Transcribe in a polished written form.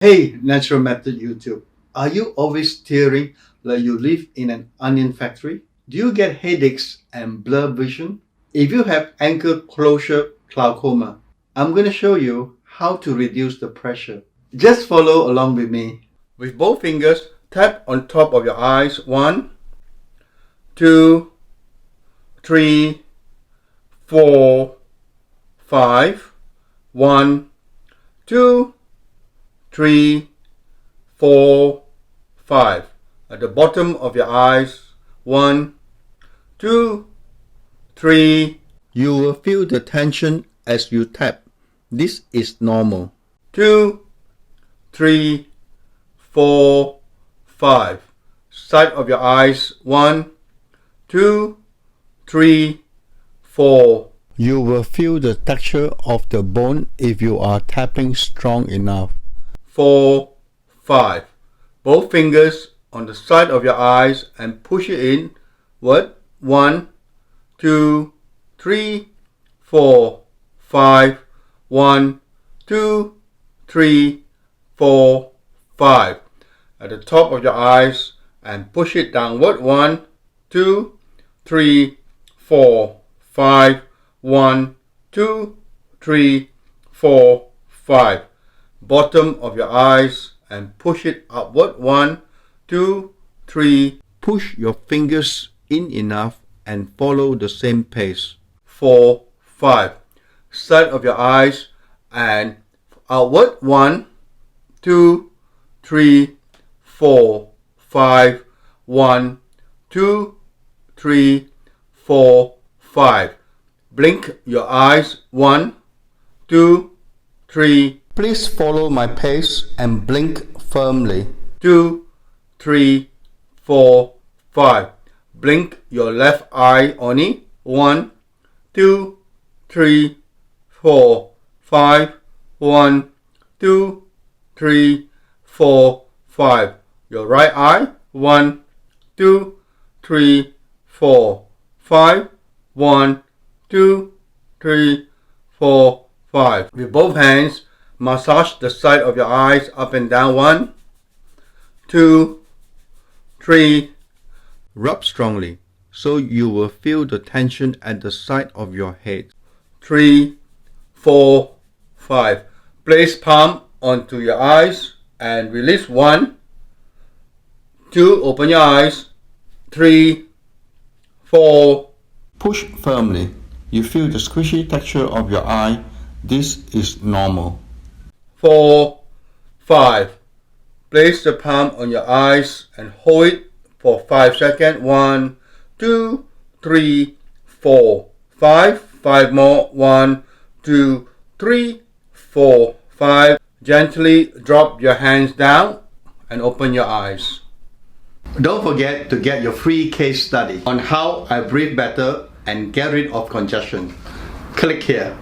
Hey, Natural Method YouTube. Are you always tearing like you live in an onion factory? Do you get headaches and blurred vision? If you have ankle closure glaucoma, I'm going to show you how to reduce the pressure. Just follow along with me. With both fingers, tap on top of your eyes. 1, 2, 3, 4, 5. 1, 2, 3, 4, 5. At the bottom of your eyes. 1, 2, 3. You will feel the tension as you tap. This is normal. 2, 3, 4, 5. Side of your eyes. 1, 2, 3, 4. You will feel the texture of the bone if you are tapping strong enough. 4, 5. Both fingers on the side of your eyes and push it in. What? 1, 2, 3, 4, 5. 1, 2, 3, 4, 5. At the top of your eyes and push it downward. 1, 2, 3, 4, 5. 1, 2, 3, 4, 5. Bottom of your eyes and push it upward. 1, 2, 3. Push your fingers in enough and follow the same pace. 4, 5. Side of your eyes and outward. 1, 2, 3, 4, 5. 1, 2, 3, 4, 5. Blink your eyes. 1, 2, 3. Please follow my pace and blink firmly. 2, 3, 4, 5. Blink your left eye only. 1, 2, 3, 4, 5. 1, 2, 3, 4, 5. Your right eye. 1, 2, 3, 4, 5. 1, 2, 3, 4, 5. With both hands, massage the side of your eyes up and down. 1, 2, 3. Rub strongly so you will feel the tension at the side of your head. 3, 4, 5. Place palm onto your eyes and release. 1, 2. Open your eyes. 3, 4. Push firmly. You feel the squishy texture of your eye. This is normal. 4, 5. Place the palm on your eyes and hold it for 5 seconds. 1, 2, 3, 4, 5. 5 more. 1, 2, 3, 4, 5. Gently drop your hands down and open your eyes. Don't forget to get your free case study on how I breathe better and get rid of congestion. Click here.